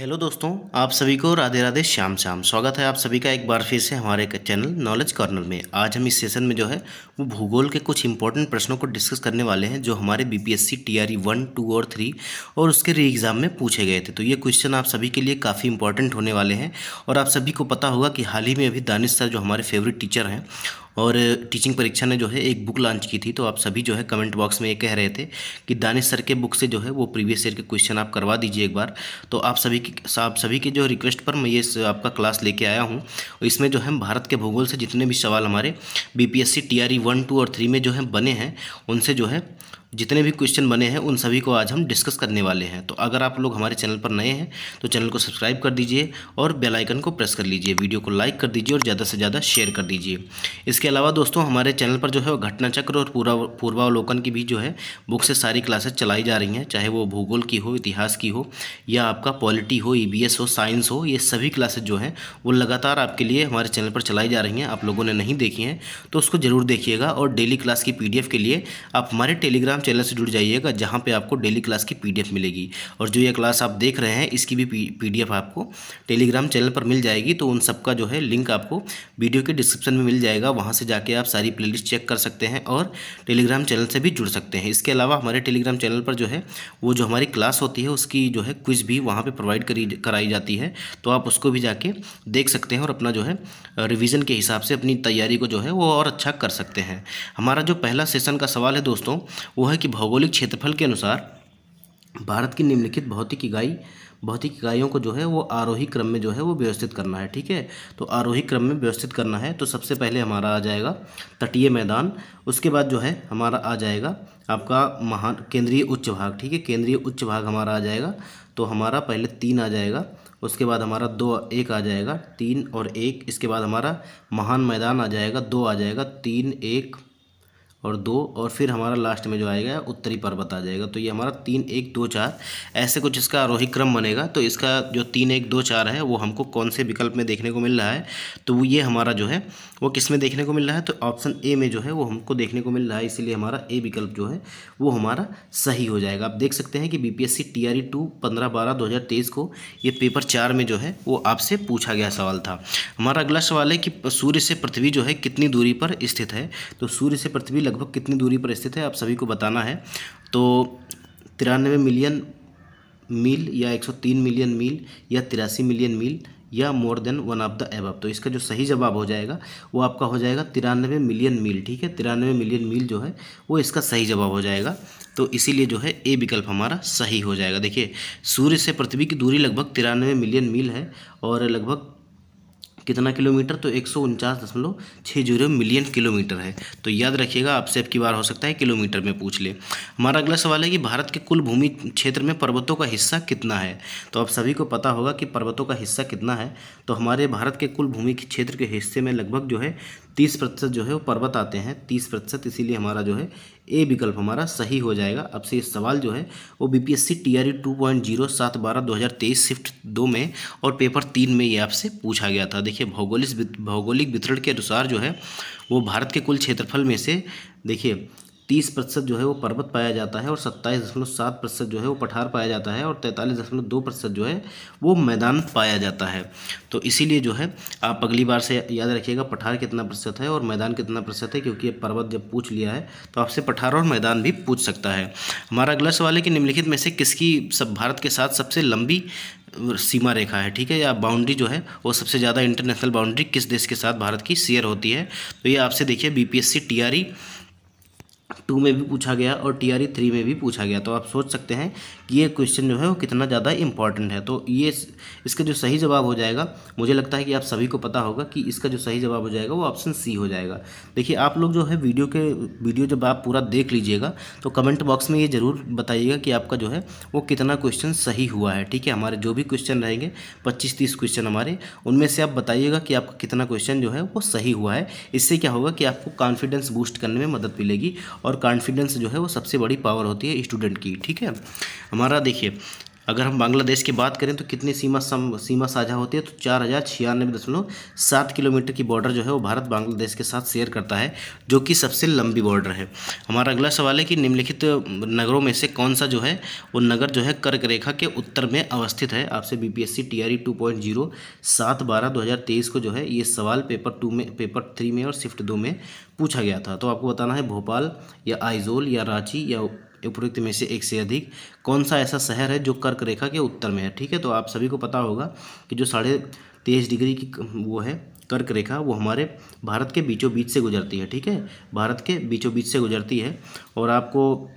Hello दोस्तों, आप सभी को राधे राधे श्याम श्याम। स्वागत है आप सभी का एक बार फिर से हमारे चैनल नॉलेज कॉर्नर में। आज हम इस सेशन में जो है वो भूगोल के कुछ इंपॉर्टेंट प्रश्नों को डिस्कस करने वाले हैं जो हमारे बीपीएससी टीआरई 1, 2 और 3 और उसके री एग्ज़ाम में पूछे गए थे। तो ये क्वेश्चन आप सभी के लिए काफ़ी इंपॉर्टेंट होने वाले हैं। और आप सभी को पता होगा कि हाल ही में अभी दानिश सर जो हमारे फेवरेट टीचर हैं और टीचिंग परीक्षा ने जो है एक बुक लॉन्च की थी, तो आप सभी जो है कमेंट बॉक्स में ये कह रहे थे कि दानिश सर के बुक से जो है वो प्रीवियस ईयर के क्वेश्चन आप करवा दीजिए एक बार। तो आप सभी की जो रिक्वेस्ट पर मैं ये आपका क्लास लेके आया हूँ। इसमें जो है भारत के भूगोल से जितने भी सवाल हमारे बीपीएससी टीआरई 1, 2 और 3 में जो है बने हैं, उनसे जो है जितने भी क्वेश्चन बने हैं उन सभी को आज हम डिस्कस करने वाले हैं। तो अगर आप लोग हमारे चैनल पर नए हैं तो चैनल को सब्सक्राइब कर दीजिए और बेल आइकन को प्रेस कर लीजिए, वीडियो को लाइक कर दीजिए और ज़्यादा से ज़्यादा शेयर कर दीजिए। इसके अलावा दोस्तों हमारे चैनल पर जो है वो घटना चक्र और पूर्वावलोकन की भी जो है बुक से सारी क्लासेस चलाई जा रही हैं, चाहे वो भूगोल की हो, इतिहास की हो या आपका पॉलिटी हो, ईवीएस हो, साइंस हो। ये सभी क्लासेस जो हैं वो लगातार आपके लिए हमारे चैनल पर चलाई जा रही हैं। आप लोगों ने नहीं देखी हैं तो उसको ज़रूर देखिएगा। और डेली क्लास की पीडीएफ के लिए आप हमारे टेलीग्राम चैनल से जुड़ जाइएगा, जहां पे आपको डेली क्लास की पीडीएफ मिलेगी। और जो ये क्लास आप देख रहे हैं इसकी भी पीडीएफ आपको टेलीग्राम चैनल पर मिल जाएगी। तो उन सबका जो है लिंक आपको वीडियो के डिस्क्रिप्शन में मिल जाएगा, वहां से जाके आप सारी प्लेलिस्ट चेक कर सकते हैं और टेलीग्राम चैनल से भी जुड़ सकते हैं। इसके अलावा हमारे टेलीग्राम चैनल पर जो है वो जो हमारी क्लास होती है उसकी जो है क्विज भी वहाँ पर प्रोवाइड कराई जाती है, तो आप उसको भी जाके देख सकते हैं और अपना जो है रिवीजन के हिसाब से अपनी तैयारी को जो है वो और अच्छा कर सकते हैं। हमारा जो पहला सेशन का सवाल है दोस्तों वो है कि भौगोलिक क्षेत्रफल के अनुसार भारत की निम्नलिखित भौतिक इकाइयों को जो है वो आरोही क्रम में जो है वो व्यवस्थित करना है। ठीक है, तो आरोही क्रम में व्यवस्थित करना है। तो सबसे पहले हमारा आ जाएगा तटीय मैदान, उसके बाद जो है हमारा आ जाएगा आपका केंद्रीय उच्च भाग। ठीक है, केंद्रीय उच्च भाग हमारा आ जाएगा। तो हमारा पहले 3 आ जाएगा, उसके बाद हमारा 2, 1 आ जाएगा, 3 और 1। इसके बाद हमारा महान मैदान आ जाएगा, 2 आ जाएगा, 3, 1 और 2। और फिर हमारा लास्ट में जो आएगा उत्तरी पर्वत आ जाएगा। तो ये हमारा 3, 1, 2, 4 ऐसे कुछ इसका आरोही क्रम बनेगा। तो इसका जो 3, 1, 2, 4 है वो हमको कौन से विकल्प में देखने को मिल रहा है, तो ये हमारा जो है वो किस में देखने को मिल रहा है, तो ऑप्शन ए में जो है वो हमको देखने को मिल रहा है। इसीलिए हमारा ए विकल्प जो है वो हमारा सही हो जाएगा। आप देख सकते हैं कि बीपीएससी टीआरई 2 15/12/2023 को ये पेपर 4 में जो है वो आपसे पूछा गया सवाल था। हमारा अगला सवाल है कि सूर्य से पृथ्वी जो है कितनी दूरी पर स्थित है। तो सूर्य से पृथ्वी लगभग कितनी दूरी पर स्थित है आप सभी को बताना है। तो 93 मिलियन मील या 103 मिलियन मील या 83 मिलियन मील या more than one of the above. तो इसका जो सही जवाब हो जाएगा वो आपका हो जाएगा 93 मिलियन मील। ठीक है, 93 मिलियन मील जो है वो इसका सही जवाब हो जाएगा। तो इसीलिए जो है ए विकल्प हमारा सही हो जाएगा। देखिए, सूर्य से पृथ्वी की दूरी लगभग 93 मिलियन मील है और लगभग कितना किलोमीटर, तो 149.60 मिलियन किलोमीटर है। तो याद रखिएगा, आपसे अब की बार हो सकता है किलोमीटर में पूछ ले। हमारा अगला सवाल है कि भारत के कुल भूमि क्षेत्र में पर्वतों का हिस्सा कितना है। तो आप सभी को पता होगा कि पर्वतों का हिस्सा कितना है। तो हमारे भारत के कुल भूमि क्षेत्र के हिस्से में लगभग जो है 30% जो है वो पर्वत आते हैं, 30%। इसीलिए हमारा जो है ए विकल्प हमारा सही हो जाएगा। अब से इस सवाल जो है वो बीपीएससी टीआरई 2.0 7/12/2023 शिफ्ट 2 में और पेपर 3 में ये आपसे पूछा गया था। देखिए, भौगोलिक वितरण के अनुसार जो है वो भारत के कुल क्षेत्रफल में से देखिए 30% जो है वो पर्वत पाया जाता है और 27.7% जो है वो पठार पाया जाता है और 43.2% जो है वो मैदान पाया जाता है। तो इसीलिए जो है आप अगली बार से याद रखिएगा पठार कितना प्रतिशत है और मैदान कितना प्रतिशत है, क्योंकि ये पर्वत जब पूछ लिया है तो आपसे पठार और मैदान भी पूछ सकता है। हमारा अगला सवाल है कि निम्नलिखित में से किसकी भारत के साथ सबसे लंबी सीमा रेखा है। ठीक है, या बाउंड्री जो है वो सबसे ज़्यादा इंटरनेशनल बाउंड्री किस देश के साथ भारत की शेयर होती है। तो ये आपसे देखिए बीपीएससी टीआरई 2 में भी पूछा गया और टीआरई 3 में भी पूछा गया। तो आप सोच सकते हैं कि ये क्वेश्चन जो है वो कितना ज़्यादा इंपॉर्टेंट है। तो ये इसका जो सही जवाब हो जाएगा, मुझे लगता है कि आप सभी को पता होगा कि इसका जो सही जवाब हो जाएगा वो ऑप्शन सी हो जाएगा। देखिए, आप लोग जो है वीडियो जब आप पूरा देख लीजिएगा तो कमेंट बॉक्स में ये ज़रूर बताइएगा कि आपका जो है वो कितना क्वेश्चन सही हुआ है। ठीक है, हमारे जो भी क्वेश्चन रहेंगे 25-30 क्वेश्चन हमारे, उनमें से आप बताइएगा कि आपका कितना क्वेश्चन जो है वो सही हुआ है। इससे क्या होगा कि आपको कॉन्फिडेंस बूस्ट करने में मदद मिलेगी और कॉन्फिडेंस जो है वो सबसे बड़ी पावर होती है स्टूडेंट की। ठीक है, हमारा देखिए अगर हम बांग्लादेश की बात करें तो कितनी सीमा साझा होती है, तो 4096.7 किलोमीटर की बॉर्डर जो है वो भारत बांग्लादेश के साथ शेयर करता है, जो कि सबसे लंबी बॉर्डर है। हमारा अगला सवाल है कि निम्नलिखित नगरों में से कौन सा जो है वो नगर जो है कर्क रेखा के उत्तर में अवस्थित है। आपसे बीपीएससी टीआरई 2.0 7/12/2023 को जो है ये सवाल पेपर 3 में और शिफ्ट 2 में पूछा गया था। तो आपको बताना है भोपाल या आइजोल या रांची या उपरोक्त में से एक से अधिक कौन सा ऐसा शहर है जो कर्क रेखा के उत्तर में है। ठीक है, तो आप सभी को पता होगा कि जो 23.5 डिग्री की वो है कर्क रेखा, वो हमारे भारत के बीचों बीच से गुजरती है। ठीक है, भारत के बीचों बीच से गुजरती है। और आपको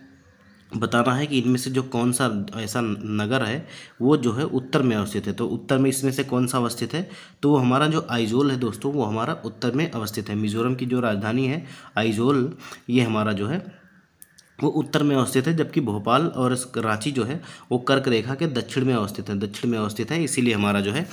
बताना है कि इनमें से जो कौन सा ऐसा नगर है वो जो है उत्तर में अवस्थित है। तो उत्तर में इसमें से कौन सा अवस्थित है, तो वो हमारा जो आइजोल है दोस्तों, वो हमारा उत्तर में अवस्थित है। मिजोरम की जो राजधानी है आइजोल, ये हमारा जो है वो उत्तर में अवस्थित है, जबकि भोपाल और रांची जो है वो कर्क रेखा के दक्षिण में अवस्थित है। इसीलिए हमारा जो है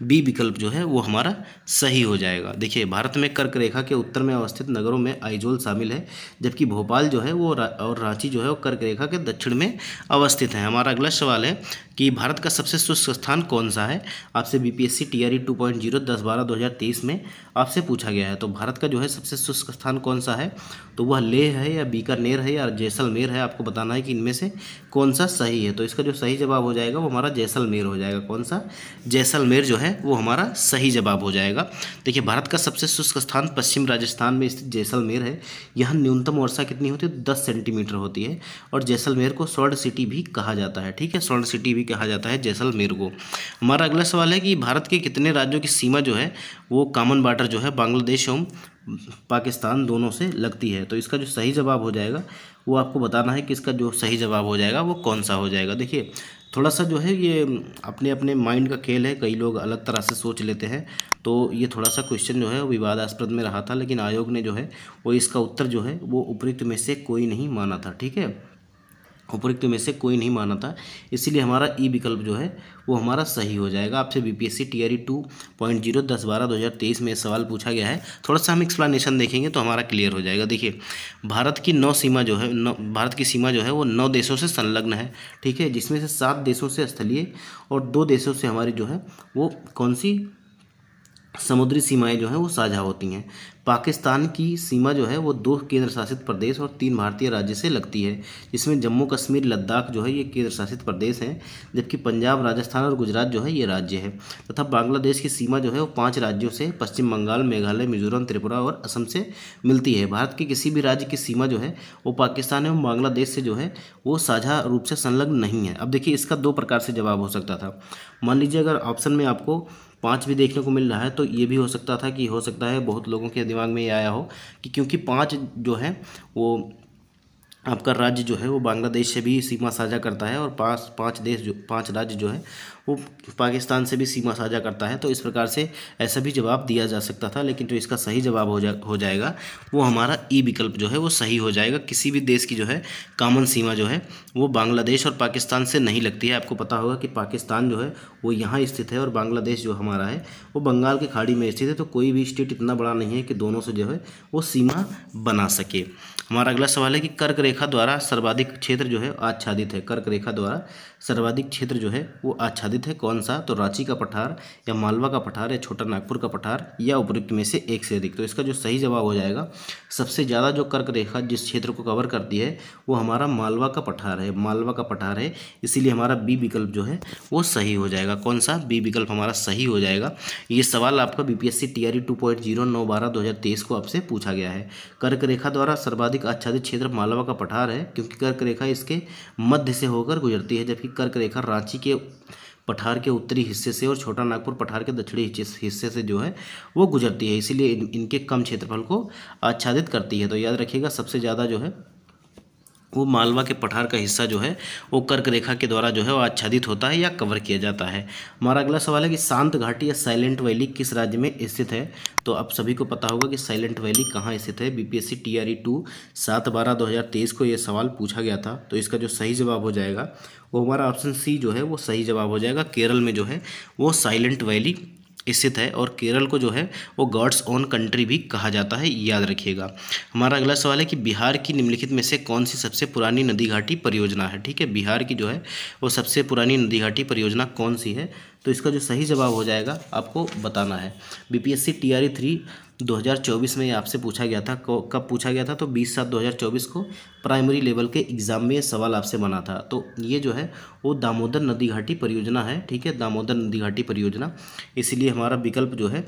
बी विकल्प जो है वो हमारा सही हो जाएगा। देखिए, भारत में कर्क रेखा के उत्तर में अवस्थित नगरों में आइजोल शामिल है, जबकि भोपाल जो है वो और रांची जो है वो कर्क रेखा के दक्षिण में अवस्थित है। हमारा अगला सवाल है कि भारत का सबसे शुष्क स्थान कौन सा है। आपसे बीपीएससी टीआरई 2.0 10/12/2023 में आपसे पूछा गया है। तो भारत का जो है सबसे शुष्क स्थान कौन सा है, तो वह लेह है या बीकानेर है या जैसलमेर है। आपको बताना है कि इनमें से कौन सा सही है। तो इसका जो सही जवाब हो जाएगा वो हमारा जैसलमेर हो जाएगा। कौन सा, जैसलमेर जो है वो हमारा सही जवाब हो जाएगा। देखिए, भारत का सबसे शुष्क स्थान पश्चिम राजस्थान में स्थित जैसलमेर है। यहाँ न्यूनतम वर्षा कितनी होती है, 10 सेंटीमीटर होती है। और जैसलमेर को स्वर्ण सिटी भी कहा जाता है। ठीक है, स्वर्ण सिटी भी कहा जाता है जैसलमेर को। हमारा अगला सवाल है कि भारत के कितने राज्यों की सीमा जो है वो कॉमन बॉर्डर जो है बांग्लादेश एवं पाकिस्तान दोनों से लगती है। तो इसका जो सही जवाब हो जाएगा वो आपको बताना है कि इसका जो सही जवाब हो जाएगा वो कौन सा हो जाएगा। देखिए, थोड़ा सा जो है ये अपने अपने माइंड का खेल है, कई लोग अलग तरह से सोच लेते हैं। तो ये थोड़ा सा क्वेश्चन जो है वो विवादास्पद में रहा था, लेकिन आयोग ने जो है वो इसका उत्तर जो है वो उपयुक्त में से कोई नहीं माना था। ठीक है, उपयुक्त में से कोई नहीं माना था, इसीलिए हमारा ई विकल्प जो है वो हमारा सही हो जाएगा। आपसे बीपीएससी टीआरई 2.0 10/12/2023 में सवाल पूछा गया है। थोड़ा सा हम एक्सप्लेनेशन देखेंगे तो हमारा क्लियर हो जाएगा। देखिए, भारत की भारत की सीमा जो है वो 9 देशों से संलग्न है। ठीक है, जिसमें से 7 देशों से स्थलीय और 2 देशों से हमारी जो है वो कौन सी समुद्री सीमाएं जो हैं वो साझा होती हैं। पाकिस्तान की सीमा जो है वो 2 केंद्र शासित प्रदेश और 3 भारतीय राज्य से लगती है, जिसमें जम्मू कश्मीर लद्दाख जो है ये केंद्र शासित प्रदेश हैं, जबकि पंजाब, राजस्थान और गुजरात जो है ये राज्य है। तथा बांग्लादेश की सीमा जो है वो 5 राज्यों से पश्चिम बंगाल, मेघालय, मिजोरम, त्रिपुरा और असम से मिलती है। भारत के किसी भी राज्य की सीमा जो है वो पाकिस्तान एवं बांग्लादेश से जो है वो साझा रूप से संलग्न नहीं है। अब देखिए, इसका 2 प्रकार से जवाब हो सकता था। मान लीजिए अगर ऑप्शन में आपको 5 भी देखने को मिल रहा है तो ये भी हो सकता था कि हो सकता है बहुत लोगों के दिमाग में ये आया हो कि क्योंकि 5 जो है वो आपका राज्य जो है वो बांग्लादेश से भी सीमा साझा करता है और 5 राज्य जो है वो पाकिस्तान से भी सीमा साझा करता है। तो इस प्रकार से ऐसा भी जवाब दिया जा सकता था, लेकिन जो इसका सही जवाब हो जाएगा वो हमारा ई विकल्प जो है वो सही हो जाएगा। किसी भी देश की जो है कॉमन सीमा जो है वो बांग्लादेश और पाकिस्तान से नहीं लगती है। आपको पता होगा कि पाकिस्तान जो है वो यहाँ स्थित है और बांग्लादेश जो हमारा है वो बंगाल की खाड़ी में स्थित है। तो कोई भी स्टेट इतना बड़ा नहीं है कि दोनों से जो है वो सीमा बना सके। हमारा अगला सवाल है कि कर्क रेखा द्वारा सर्वाधिक क्षेत्र जो है आच्छादित है। कर्क रेखा द्वारा सर्वाधिक क्षेत्र जो है वो आच्छादित है, कौन सा, तो रांची का पठार या मालवा का पठार या छोटा नागपुर का पठार या उपरोक्त में से एक से अधिक। तो इसका जो सही जवाब हो जाएगा, सबसे ज़्यादा जो कर्क रेखा जिस क्षेत्र को कवर करती है वो हमारा मालवा का पठार है। इसीलिए हमारा बी विकल्प जो है वो सही हो जाएगा। कौन सा, बी विकल्प हमारा सही हो जाएगा। ये सवाल आपका बीपीएससी टीआरई 2.0 9/12/2023 को आपसे पूछा गया है। कर्क रेखा द्वारा सर्वाधिक आच्छादित क्षेत्र मालवा का पठार है, क्योंकि कर्क रेखा इसके मध्य से होकर गुजरती है, जबकि कर्क रेखा रांची के पठार के उत्तरी हिस्से से और छोटा नागपुर पठार के दक्षिणी हिस्से से जो है वो गुजरती है। इसीलिए इनके कम क्षेत्रफल को आच्छादित करती है। तो याद रखिएगा, सबसे ज़्यादा जो है वो मालवा के पठार का हिस्सा जो है वो कर्क रेखा के द्वारा जो है वो आच्छादित होता है या कवर किया जाता है। हमारा अगला सवाल है कि शांत घाटी या साइलेंट वैली किस राज्य में स्थित है। तो आप सभी को पता होगा कि साइलेंट वैली कहाँ स्थित है। बीपीएससी टीआरई 2 7/12/2023 को ये सवाल पूछा गया था। तो इसका जो सही जवाब हो जाएगा वो हमारा ऑप्शन सी जो है वो सही जवाब हो जाएगा। केरल में जो है वो साइलेंट वैली स्थित है और केरल को जो है वो गॉड्स ओन कंट्री भी कहा जाता है, याद रखिएगा। हमारा अगला सवाल है कि बिहार की निम्नलिखित में से कौन सी सबसे पुरानी नदी घाटी परियोजना है। ठीक है, बिहार की जो है वो सबसे पुरानी नदी घाटी परियोजना कौन सी है, तो इसका जो सही जवाब हो जाएगा आपको बताना है। बीपीएससी टीआरई 3 2024 में ये आपसे पूछा गया था। कब पूछा गया था, तो 20/7/2024 को प्राइमरी लेवल के एग्जाम में ये सवाल आपसे बना था। तो ये जो है वो दामोदर नदी घाटी परियोजना है। ठीक है, दामोदर नदी घाटी परियोजना, इसलिए हमारा विकल्प जो है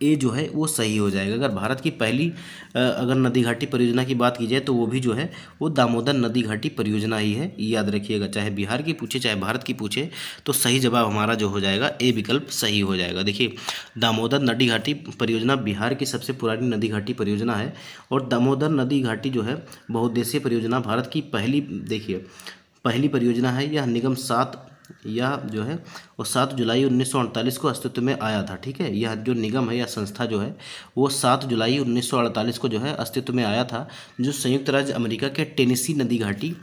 ए जो है वो सही हो जाएगा। अगर भारत की पहली अगर नदी घाटी परियोजना की बात की जाए तो वो भी जो है वो दामोदर नदी घाटी परियोजना ही है, याद रखिएगा। चाहे बिहार की पूछे चाहे भारत की पूछे, तो सही जवाब हमारा जो हो जाएगा ए विकल्प सही हो जाएगा। देखिए, दामोदर नदी घाटी परियोजना बिहार की सबसे पुरानी नदी घाटी परियोजना है और दामोदर नदी घाटी जो है बहुउद्देशीय परियोजना भारत की पहली, देखिए पहली परियोजना है। यह निगम 7 यह जो है वो 7 जुलाई 1948 को अस्तित्व में आया था। ठीक है, यह जो निगम है या संस्था जो है वो 7 जुलाई 1948 को जो है अस्तित्व में आया था, जो संयुक्त राज्य अमेरिका के टेनेसी नदी घाटी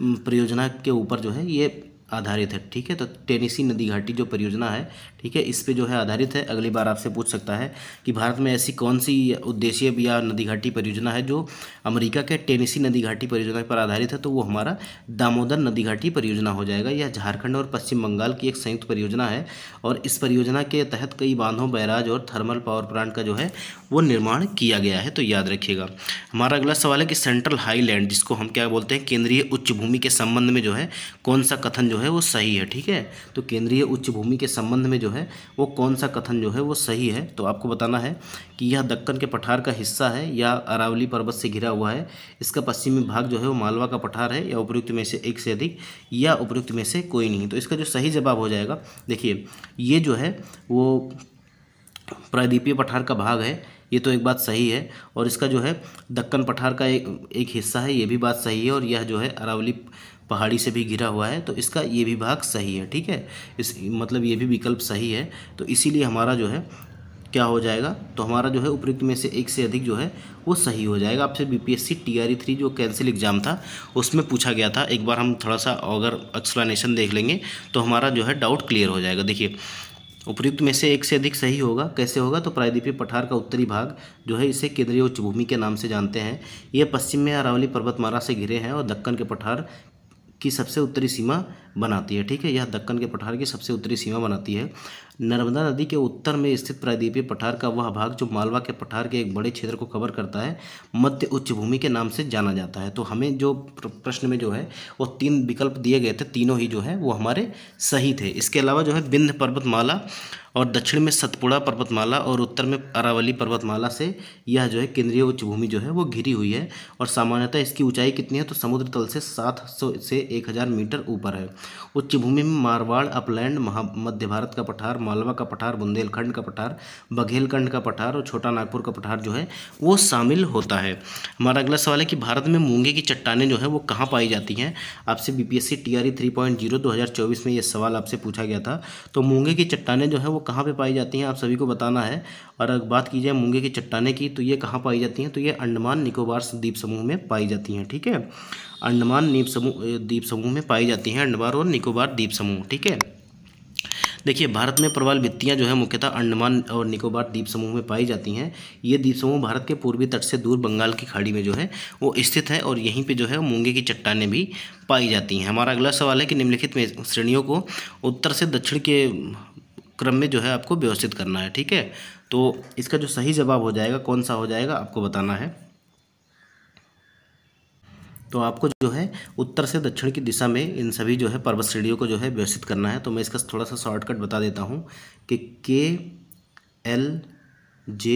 परियोजना के ऊपर जो है ये आधारित है। ठीक है, तो टेनेसी नदी घाटी जो परियोजना है, ठीक है, इस पे जो है आधारित है। अगली बार आपसे पूछ सकता है कि भारत में ऐसी कौन सी उद्देश्य या नदी घाटी परियोजना है जो अमेरिका के टेनेसी नदी घाटी परियोजना पर आधारित है, तो वो हमारा दामोदर नदी घाटी परियोजना हो जाएगा। यह झारखंड और पश्चिम बंगाल की एक संयुक्त परियोजना है और इस परियोजना के तहत कई बांधों, बैराज और थर्मल पावर प्लांट का जो है वो निर्माण किया गया है, तो याद रखिएगा। हमारा अगला सवाल है कि सेंट्रल हाईलैंड, जिसको हम क्या बोलते हैं, केंद्रीय उच्च भूमि के संबंध में जो है कौन सा कथन जो है वो सही है। ठीक है, तो केंद्रीय उच्च भूमि के संबंध में जो है वो कौन सा कथन जो है वो सही है, तो आपको बताना है कि यह दक्कन के पठार का हिस्सा है या अरावली पर्वत से घिरा हुआ है, इसका पश्चिमी भाग जो है वो मालवा का पठार है, या उपयुक्त में से एक से अधिक, या उपयुक्त में से कोई नहीं। तो इसका जो सही जवाब हो जाएगा, देखिए ये जो है वो प्रायद्वीपीय पठार का भाग है, ये तो एक बात सही है। और इसका जो है दक्कन पठार का एक हिस्सा है, ये भी बात सही है। और यह जो है अरावली पहाड़ी से भी घिरा हुआ है, तो इसका ये भी भाग सही है। ठीक है, इस मतलब ये भी विकल्प सही है, तो इसीलिए हमारा जो है क्या हो जाएगा, तो हमारा जो है उपयुक्त में से एक से अधिक जो है वो सही हो जाएगा। आपसे बीपीएससी टीआरई 3 जो कैंसिल एग्जाम था उसमें पूछा गया था। एक बार हम थोड़ा सा अगर एक्सप्लेनेशन देख लेंगे तो हमारा जो है डाउट क्लियर हो जाएगा। देखिए, उपयुक्त में से एक से अधिक सही होगा, कैसे होगा, तो प्रायद्वीपीय पठार का उत्तरी भाग जो है इसे केंद्रीय उच्च भूमि के नाम से जानते हैं। ये पश्चिम में अरावली पर्वतमाला से घिरे हैं और दक्कन के पठार की सबसे उत्तरी सीमा बनाती है। ठीक है, यह दक्कन के पठार की सबसे उत्तरी सीमा बनाती है। नर्मदा नदी के उत्तर में स्थित प्रायद्वीपीय पठार का वह भाग जो मालवा के पठार के एक बड़े क्षेत्र को कवर करता है मध्य उच्च भूमि के नाम से जाना जाता है। तो हमें जो प्रश्न में जो है वो 3 विकल्प दिए गए थे, तीनों ही जो है वो हमारे सही थे। इसके अलावा जो है विंध्य पर्वतमाला और दक्षिण में सतपुड़ा पर्वतमाला और उत्तर में अरावली पर्वतमाला से यह जो है केंद्रीय उच्च भूमि जो है वो घिरी हुई है। और सामान्यतः इसकी ऊंचाई कितनी है, तो समुद्र तल से 700 से 1000 मीटर ऊपर है। उच्च भूमि में मारवाड़, अपलैंड, मध्य भारत का पठार, मालवा का पठार, बुंदेलखंड का पठार, बघेलखंड का पठार और छोटा नागपुर का पठार जो है वो शामिल होता है। हमारा अगला सवाल है कि भारत में मूंगे की चट्टानें जो है वो कहाँ पाई जाती हैं। आपसे बीपीएससी टीआरई 3.0 2024 में ये सवाल आपसे पूछा गया था। तो मूंगे की चट्टानें जो है वो कहाँ पे पाई जाती हैं, आप सभी को बताना है। और अगर बात की जाए मूंगे की चट्टानें की, तो ये कहाँ पाई जाती हैं, तो ये अंडमान निकोबार द्वीप समूह में पाई जाती हैं। ठीक है, अंडमान द्वीप समूह में पाई जाती हैं, अंडमान और निकोबार द्वीप समूह। ठीक है, देखिए भारत में प्रवाल भित्तियाँ जो है मुख्यतः अंडमान और निकोबार द्वीप समूह में पाई जाती हैं। ये द्वीप समूह भारत के पूर्वी तट से दूर बंगाल की खाड़ी में जो है वो स्थित है और यहीं पे जो है मूंगे की चट्टानें भी पाई जाती हैं। हमारा अगला सवाल है कि निम्नलिखित में श्रेणियों को उत्तर से दक्षिण के क्रम में जो है आपको व्यवस्थित करना है। ठीक है, तो इसका जो सही जवाब हो जाएगा कौन सा हो जाएगा आपको बताना है। तो आपको जो है उत्तर से दक्षिण की दिशा में इन सभी जो है पर्वत श्रेणियों को जो है व्यवस्थित करना है। तो मैं इसका थोड़ा सा शॉर्टकट बता देता हूँ कि KLJ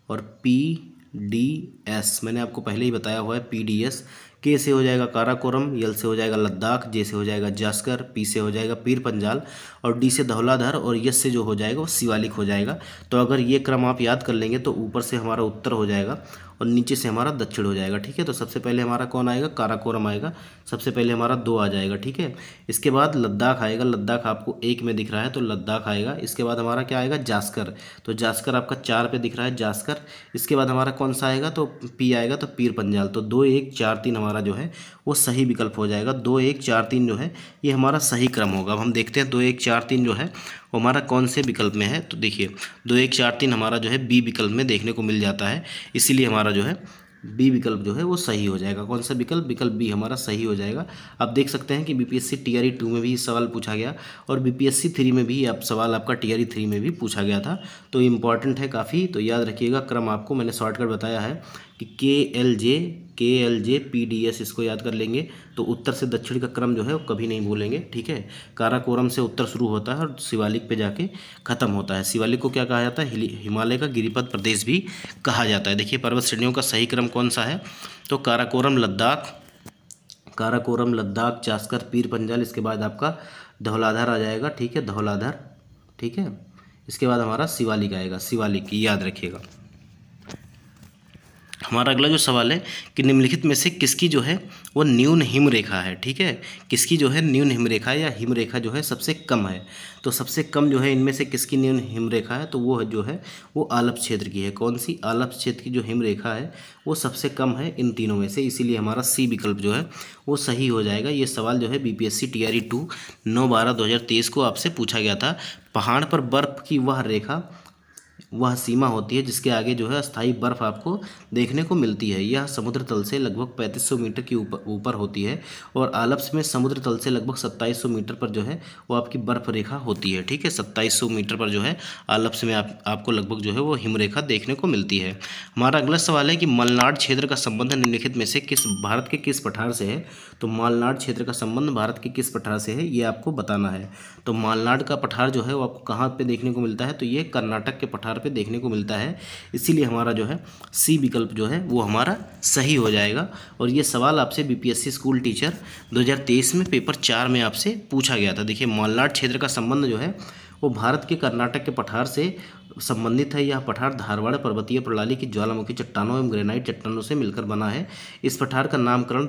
और PDS, मैंने आपको पहले ही बताया हुआ है PDS। के से हो जाएगा काराकोरम, यल से हो जाएगा लद्दाख, जे से हो जाएगा जास्कर, पी से हो जाएगा पीर पंजाल और डी से धौलाधर और यस से जो हो जाएगा वो शिवालिक हो जाएगा। तो अगर ये क्रम आप याद कर लेंगे तो ऊपर से हमारा उत्तर हो जाएगा और नीचे से हमारा दक्षिण हो जाएगा। ठीक है, तो सबसे पहले हमारा कौन आएगा, काराकोरम आएगा, सबसे पहले हमारा 2 आ जाएगा। ठीक है, इसके बाद लद्दाख आएगा, लद्दाख आपको 1 में दिख रहा है तो लद्दाख आएगा। इसके बाद हमारा क्या आएगा, जास्कर, तो जास्कर आपका 4 पे दिख रहा है, जास्कर। इसके बाद हमारा कौन सा आएगा, तो पी आएगा, तो पीर पंजाल। तो 2 1 4 3 हमारा जो है वो सही विकल्प हो जाएगा। 2 1 4 3 जो है ये हमारा सही क्रम होगा। अब हम देखते हैं 2 1 4 3 जो है वो हमारा कौन से विकल्प में है। तो देखिए 2 1 4 3 हमारा जो है बी विकल्प में देखने को मिल जाता है, इसीलिए हमारा जो है बी विकल्प जो है वो सही हो जाएगा। कौन सा विकल्प, विकल्प बी हमारा सही हो जाएगा। आप देख सकते हैं कि बीपीएससी टीआरई 2 में भी सवाल पूछा गया और बीपीएससी 3 में भी आप सवाल आपका टीआरई 3 में भी पूछा गया था, तो इम्पॉर्टेंट है काफ़ी। तो याद रखिएगा, क्रम आपको मैंने शॉर्टकट बताया है कि के L J P D S, इसको याद कर लेंगे तो उत्तर से दक्षिण का क्रम जो है वो कभी नहीं भूलेंगे। ठीक है, काराकोरम से उत्तर शुरू होता है और शिवालिक पे जाके ख़त्म होता है। शिवालिक को क्या कहा जाता है, हिमालय का गिरिपथ प्रदेश भी कहा जाता है। देखिए पर्वत श्रेणियों का सही क्रम कौन सा है, तो काराकोरम लद्दाख, जास्कर, पीर पंजाल, इसके बाद आपका धौलाधार आ जाएगा। ठीक है, धौलाधार। ठीक है, इसके बाद हमारा शिवालिक आएगा, शिवालिक, याद रखिएगा। हमारा अगला जो सवाल है कि निम्नलिखित में से किसकी जो है वो न्यून हिम रेखा है। ठीक है, किसकी जो है न्यून हिम रेखा या हिम रेखा जो है सबसे कम है। तो सबसे कम जो है इनमें से किसकी न्यून हिम रेखा है, तो वो जो है वो आलप्स क्षेत्र की है। कौन सी, आलप्स क्षेत्र की जो हिम रेखा है वो सबसे कम है इन तीनों में से, इसीलिए हमारा सी विकल्प जो है वो सही हो जाएगा। ये सवाल जो है बीपीएससी टीआरई 2 9/12/2023 को आपसे पूछा गया था। पहाड़ पर बर्फ की वह सीमा होती है जिसके आगे जो है अस्थायी बर्फ आपको देखने को मिलती है। यह समुद्र तल से लगभग 3500 मीटर की ऊपर होती है और आलप्स में समुद्र तल से लगभग 2700 मीटर पर जो है वो आपकी बर्फ रेखा होती है। ठीक है, 2700 मीटर पर जो है आलप्स में आपको लगभग जो है वो हिमरेखा देखने को मिलती है। हमारा अगला सवाल है कि मलनाड क्षेत्र का संबंध निम्नलिखित में से भारत के किस पठार से है। तो मालनाड क्षेत्र का संबंध भारत के किस पठार से है ये आपको बताना है। तो मालनाड का पठार जो है वो आपको कहाँ पे देखने को मिलता है, तो ये कर्नाटक के पठार पे देखने को मिलता है, इसीलिए हमारा जो है सी विकल्प जो है वो हमारा सही हो जाएगा। और ये सवाल आपसे बीपीएससी स्कूल टीचर 2023 में पेपर 4 में आपसे पूछा गया था। देखिए मालनाड क्षेत्र का संबंध जो है वो भारत के कर्नाटक के पठार से संबंधित है। यह पठार धारवाड़ पर्वतीय प्रणाली की ज्वालामुखी चट्टानों एवं ग्रेनाइट चट्टानों से मिलकर बना है। इस पठार का नामकरण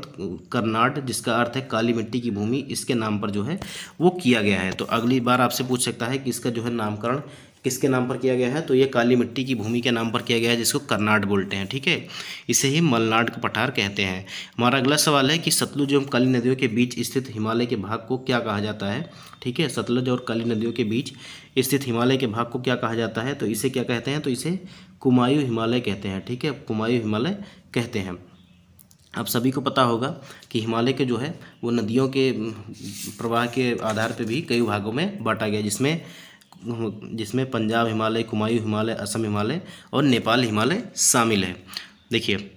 कर्नाट, जिसका अर्थ है काली मिट्टी की भूमि, इसके नाम पर जो है वो किया गया है। तो अगली बार आपसे पूछ सकता है कि इसका जो है नामकरण किसके नाम पर किया गया है, तो ये काली मिट्टी की भूमि के नाम पर किया गया है जिसको कर्नाट बोलते हैं। ठीक है, इसे ही मलनाड का पठार कहते हैं। हमारा अगला सवाल है कि सतलुज एवं काली नदियों के बीच स्थित हिमालय के भाग को क्या कहा जाता है। ठीक है, सतलुज और काली नदियों के बीच स्थित हिमालय के भाग को क्या कहा जाता है, तो इसे क्या कहते हैं, तो इसे कुमायूं हिमालय कहते हैं। ठीक है, कुमायूं हिमालय कहते हैं। आप सभी को पता होगा कि हिमालय के जो है वो नदियों के प्रवाह के आधार पर भी कई भागों में बांटा गया, जिसमें पंजाब हिमालय, कुमायूं हिमालय, असम हिमालय और नेपाल हिमालय शामिल है। देखिए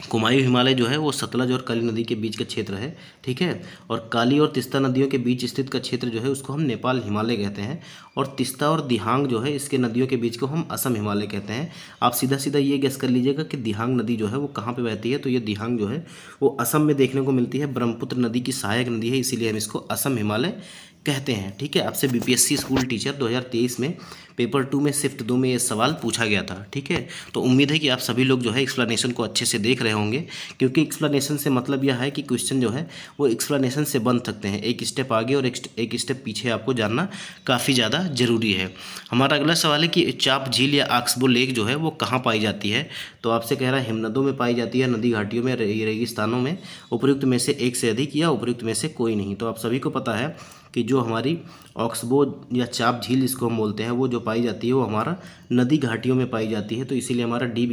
कुमायूं हिमालय जो है वो सतलज और काली नदी के बीच का क्षेत्र है। ठीक है, और काली और तिस्ता नदियों के बीच स्थित का क्षेत्र जो है उसको हम नेपाल हिमालय कहते हैं, और तिस्ता और दिहांग जो है इसके नदियों के बीच को हम असम हिमालय कहते हैं। आप सीधा सीधा ये गेस कर लीजिएगा कि दिहांग नदी जो है वो कहाँ पे बहती है, तो ये दिहांग जो है वो असम में देखने को मिलती है। ब्रह्मपुत्र नदी की सहायक नदी है, इसीलिए हम इसको असम हिमालय कहते हैं। ठीक है, आपसे बीपीएससी स्कूल टीचर 2023 में पेपर 2 में शिफ्ट 2 में ये सवाल पूछा गया था। ठीक है, तो उम्मीद है कि आप सभी लोग जो है एक्सप्लेनेशन को अच्छे से देख रहे होंगे, क्योंकि एक्सप्लेनेशन से मतलब यह है कि क्वेश्चन जो है वो एक्सप्लेनेशन से बन सकते हैं। एक स्टेप आगे और एक स्टेप पीछे आपको जानना काफ़ी ज़्यादा जरूरी है। हमारा अगला सवाल है कि चाप झील या ऑक्सबो लेक जो है वो कहाँ पाई जाती है। तो आपसे कह रहा है हिमनदों में पाई जाती है, नदी घाटियों में, रेगिस्तानों में, उपयुक्त में से एक से अधिक या उपयुक्त में से कोई नहीं। तो आप सभी को पता है कि जो हमारी ऑक्सबो या चाप झील जिसको हम बोलते हैं वो जो पाई जाती है वो हमारा नदी घाटियों में पाई जाती है, तो इसीलिए हमारा बी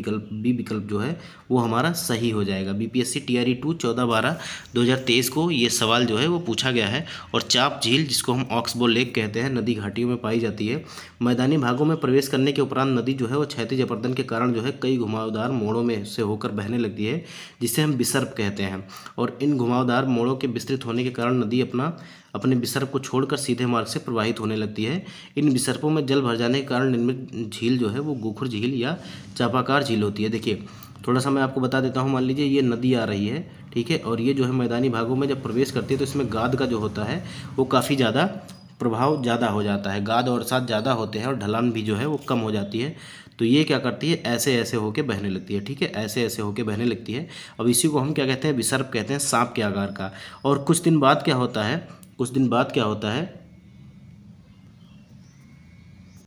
विकल्प जो है वो हमारा सही हो जाएगा। बीपीएससी टीआरई 2 14/12/2023 को ये सवाल जो है वो पूछा गया है। और चाप झील जिसको हम ऑक्सबो लेक कहते हैं नदी घाटियों में पाई जाती है। मैदानी भागों में प्रवेश करने के उपरांत नदी जो है वो क्षैतिज अपर्दन के कारण जो है कई घुमावदार मोड़ों में से होकर बहने लगती है, जिसे हम विसर्प कहते हैं। और इन घुमावदार मोड़ों के विस्तृत होने के कारण नदी अपने विसर्प को छोड़कर सीधे मार्ग से प्रवाहित होने लगती है। इन विसर्पों में जल भर जाने के कारण निर्मित झील जो है वो गोखुर झील या चापाकार झील होती है। देखिए थोड़ा सा मैं आपको बता देता हूँ। मान लीजिए ये नदी आ रही है, ठीक है, और ये जो है मैदानी भागों में जब प्रवेश करती है तो इसमें गाद का जो होता है वो काफ़ी ज़्यादा प्रभाव ज़्यादा हो जाता है, गाद और साथ ज़्यादा होते हैं और ढलान भी जो है वो कम हो जाती है। तो ये क्या करती है, ऐसे ऐसे होके बहने लगती है, ठीक है, ऐसे ऐसे होके बहने लगती है। अब इसी को हम क्या कहते हैं, विसर्प कहते हैं, सांप के आकार का। और कुछ दिन बाद क्या होता है, कुछ दिन बाद क्या होता है,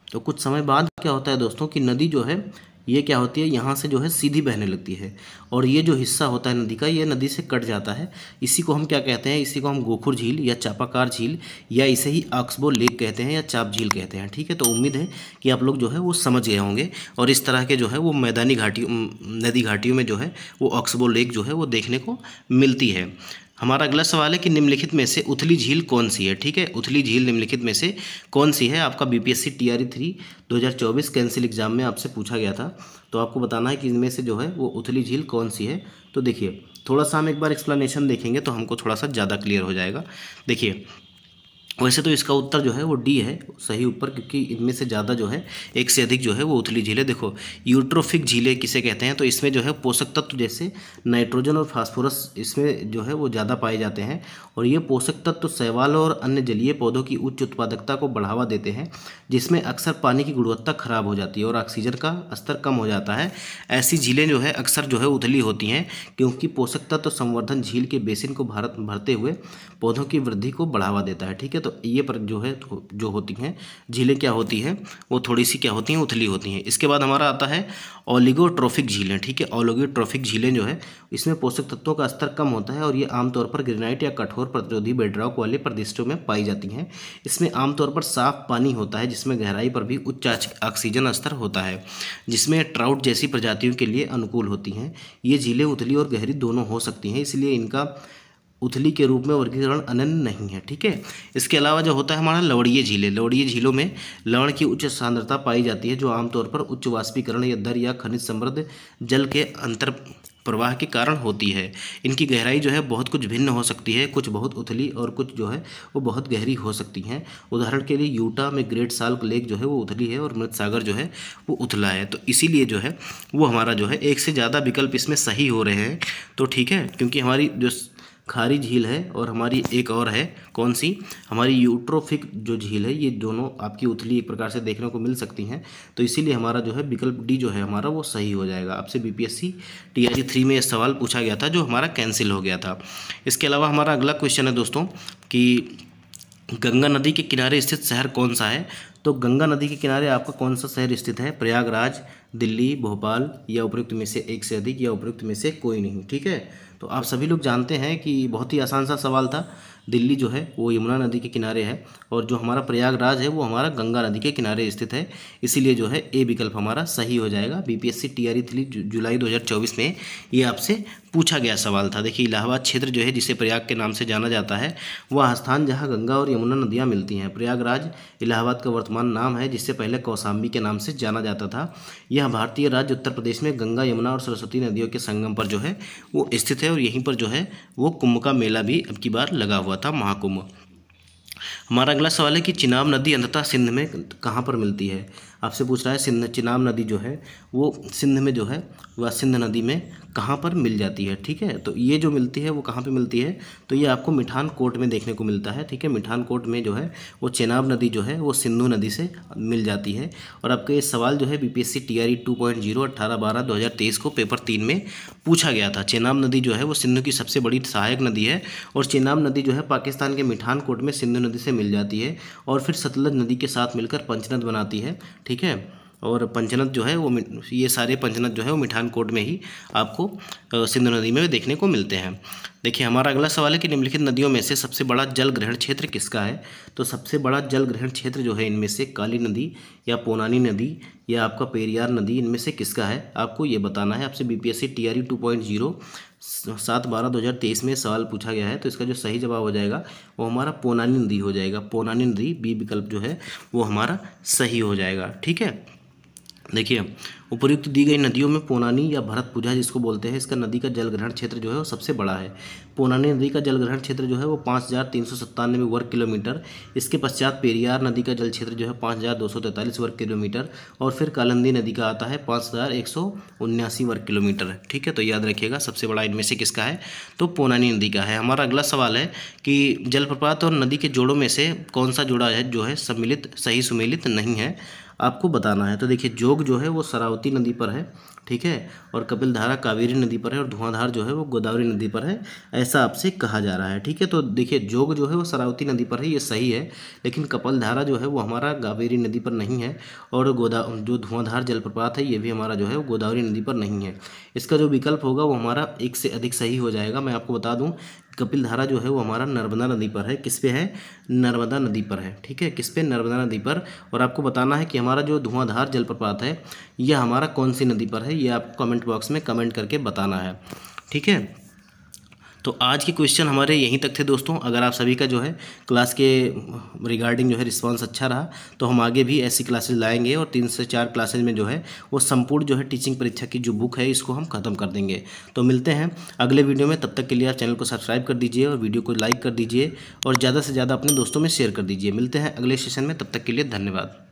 तो कुछ समय बाद क्या होता है दोस्तों कि नदी जो है ये क्या होती है, यहाँ से जो है सीधी बहने लगती है और ये जो हिस्सा होता है नदी का, ये नदी से कट जाता है। इसी को हम क्या कहते हैं, इसी को हम गोखुर झील या चापाकार झील या इसे ही ऑक्सबो लेक कहते हैं या चाप झील कहते हैं, ठीक है। तो उम्मीद है कि आप लोग जो है वो समझ गए होंगे और इस तरह के जो है वो मैदानी घाटी नदी घाटियों में जो है वो ऑक्सबो लेक जो है वो देखने को मिलती है। हमारा अगला सवाल है कि निम्नलिखित में से उथली झील कौन सी है, ठीक है। उथली झील निम्नलिखित में से कौन सी है, आपका बीपीएससी टीआरई 3 2024 कैंसिल एग्जाम में आपसे पूछा गया था। तो आपको बताना है कि इनमें से जो है वो उथली झील कौन सी है। तो देखिए थोड़ा सा हम एक बार एक्सप्लेनेशन देखेंगे तो हमको थोड़ा सा ज़्यादा क्लियर हो जाएगा। देखिए वैसे तो इसका उत्तर जो है वो डी है सही ऊपर, क्योंकि इनमें से ज़्यादा जो है एक से अधिक जो है वो उथली झीलें। देखो यूट्रोफिक झीलें किसे कहते हैं, तो इसमें जो है पोषक तत्व जैसे नाइट्रोजन और फास्फोरस इसमें जो है वो ज़्यादा पाए जाते हैं और ये पोषक तत्व शैवाल और अन्य जलीय पौधों की उच्च उत्पादकता को बढ़ावा देते हैं, जिसमें अक्सर पानी की गुणवत्ता खराब हो जाती है और ऑक्सीजन का स्तर कम हो जाता है। ऐसी झीलें जो है अक्सर जो है उथली होती हैं, क्योंकि पोषक तत्व संवर्धन झील के बेसिन को भरते हुए पौधों की वृद्धि को बढ़ावा देता है, ठीक है। तो ये पर जो है जो होती हैं झीलें क्या होती हैं, वो थोड़ी सी क्या होती हैं, उथली होती हैं। इसके बाद हमारा आता है ओलिगोट्रोफिक झीलें, ठीक है। ओलिगोट्रोफिक झीलें जो है इसमें पोषक तत्वों का स्तर कम होता है और ये आमतौर पर ग्रेनाइट या कठोर प्रतिरोधी बेडरॉक वाले प्रदेशों में पाई जाती हैं। इसमें आमतौर पर साफ पानी होता है, जिसमें गहराई पर भी उच्च ऑक्सीजन स्तर होता है, जिसमें ट्राउट जैसी प्रजातियों के लिए अनुकूल होती हैं। ये झीलें उथली और गहरी दोनों हो सकती हैं, इसलिए इनका उथली के रूप में वर्गीकरण अनन्य नहीं है, ठीक है। इसके अलावा जो होता है हमारा लवणीय झीलें, लवणीय झीलों में लवण की उच्च सांद्रता पाई जाती है, जो आमतौर पर उच्च वाष्पीकरण या दर या खनिज समृद्ध जल के अंतर प्रवाह के कारण होती है। इनकी गहराई जो है बहुत कुछ भिन्न हो सकती है, कुछ बहुत उथली और कुछ जो है वो बहुत गहरी हो सकती हैं। उदाहरण के लिए यूटा में ग्रेट साल्ट लेक जो है वो उथली है और मृत सागर जो है वो उथला है। तो इसीलिए जो है वो हमारा जो है एक से ज़्यादा विकल्प इसमें सही हो रहे हैं, तो ठीक है। क्योंकि हमारी जो खारी झील है और हमारी एक और है कौन सी, हमारी यूट्रोफिक जो झील है, ये दोनों आपकी उथली एक प्रकार से देखने को मिल सकती हैं। तो इसीलिए हमारा जो है विकल्प डी जो है हमारा वो सही हो जाएगा। आपसे बीपीएससी टीआरई 3 में यह सवाल पूछा गया था जो हमारा कैंसिल हो गया था। इसके अलावा हमारा अगला क्वेश्चन है दोस्तों कि गंगा नदी के किनारे स्थित शहर कौन सा है। तो गंगा नदी के किनारे आपका कौन सा शहर स्थित है, प्रयागराज, दिल्ली, भोपाल या उपयुक्त में से एक से अधिक या उपयुक्त में से कोई नहीं, ठीक है। तो आप सभी लोग जानते हैं कि बहुत ही आसान सा सवाल था। दिल्ली जो है वो यमुना नदी के किनारे है और जो हमारा प्रयागराज है वो हमारा गंगा नदी के किनारे स्थित है, इसीलिए जो है ए विकल्प हमारा सही हो जाएगा। बीपीएससी टीआरई 3 जुलाई 2024 में ये आपसे पूछा गया सवाल था। देखिए इलाहाबाद क्षेत्र जो है जिसे प्रयाग के नाम से जाना जाता है, वह स्थान जहाँ गंगा और यमुना नदियाँ मिलती हैं। प्रयागराज इलाहाबाद का वर्तमान नाम है, जिससे पहले कौशाम्बी के नाम से जाना जाता था। यह भारतीय राज्य उत्तर प्रदेश में गंगा, यमुना और सरस्वती नदियों के संगम पर जो है वो स्थित है और यहीं पर जो है वो कुंभ का मेला भी अब की बार लगा हुआ था, महाकुंभ। हमारा अगला सवाल है कि चिनाब नदी अंततः सिंध में कहाँ पर मिलती है। आपसे पूछ रहा है सिंध, चिनाब नदी जो है वो सिंध में जो है वह सिंध नदी में कहाँ पर मिल जाती है, ठीक है। तो ये जो मिलती है वो कहाँ पे मिलती है, तो ये आपको मिठान कोट में देखने को मिलता है, ठीक है। मिठान कोट में जो है वो चिनाब नदी जो है वो सिंधु नदी से मिल जाती है। और आपका ये सवाल जो है बीपीएससी टीआरई 2.0 18/12/2023 को पेपर 3 में पूछा गया था। चिनाब नदी जो है वो सिंधु की सबसे बड़ी सहायक नदी है और चिनाब नदी जो है पाकिस्तान के मिठान कोट में सिंधु नदी से मिल जाती है और फिर सतलज नदी के साथ मिलकर पंचनद बनाती है, ठीक है। और पंचनद जो है वो ये सारे पंचनद जो है वो मिठान कोट में ही आपको सिंधु नदी में देखने को मिलते हैं। देखिए हमारा अगला सवाल है कि निम्नलिखित नदियों में से सबसे बड़ा जल ग्रहण क्षेत्र किसका है। तो सबसे बड़ा जल ग्रहण क्षेत्र जो है इनमें से काली नदी या पोनानी नदी या आपका पेरियार नदी, इनमें से किसका है आपको ये बताना है। आपसे बीपीएससी टीआरई 2.0 7/12/2023 में सवाल पूछा गया है। तो इसका जो सही जवाब हो जाएगा वो हमारा पोनानी नदी हो जाएगा। पोनानी नदी बी विकल्प जो है वो हमारा सही हो जाएगा, ठीक है। देखिए, उपर्युक्त दी गई नदियों में पोनानी या भरतपुझा जिसको बोलते हैं, इसका नदी का जलग्रहण क्षेत्र जो है वो सबसे बड़ा है। पोनानी नदी का जलग्रहण क्षेत्र जो है वो 5397 वर्ग किलोमीटर। इसके पश्चात पेरियार नदी का जल क्षेत्र जो है 5243 वर्ग किलोमीटर, और फिर कालिंदी नदी का आता है 5179 वर्ग किलोमीटर। ठीक है, तो याद रखिएगा सबसे बड़ा इनमें से किसका है, तो पोनानी नदी का है। हमारा अगला सवाल है कि जलप्रपात और नदी के जोड़ों में से कौन सा जोड़ा है जो है सम्मिलित सही सुमेलित नहीं है, आपको बताना है। तो देखिए, जोग जो है वो शरावती नदी पर है, ठीक है, और कपिलधारा कावेरी नदी पर है, और धुआंधार जो है वो गोदावरी नदी पर है, ऐसा आपसे कहा जा रहा है। ठीक है, तो देखिए, जोग जो है वो शरावती नदी पर है, ये सही है, लेकिन कपिलधारा जो है वो हमारा कावेरी नदी पर नहीं है, और जो धुआंधार जलप्रपात है ये भी हमारा जो है वो गोदावरी नदी पर नहीं है। इसका जो विकल्प होगा वो हमारा एक से अधिक सही हो जाएगा। मैं आपको बता दूं, कपिलधारा जो है वो हमारा नर्मदा नदी पर है। किस पे है, नर्मदा नदी पर है। ठीक है, किस पे, नर्मदा नदी पर। और आपको बताना है कि हमारा जो धुआंधार जलप्रपात है यह हमारा कौन सी नदी पर है, ये आपको कमेंट बॉक्स में कमेंट करके बताना है। ठीक है, तो आज के क्वेश्चन हमारे यहीं तक थे दोस्तों। अगर आप सभी का जो है क्लास के रिगार्डिंग जो है रिस्पांस अच्छा रहा तो हम आगे भी ऐसी क्लासेस लाएंगे, और 3 से 4 क्लासेज में जो है वो संपूर्ण जो है टीचिंग परीक्षा की जो बुक है इसको हम खत्म कर देंगे। तो मिलते हैं अगले वीडियो में, तब तक के लिए आप चैनल को सब्सक्राइब कर दीजिए और वीडियो को लाइक कर दीजिए, और ज़्यादा से ज़्यादा अपने दोस्तों में शेयर कर दीजिए। मिलते हैं अगले सेशन में, तब तक के लिए धन्यवाद।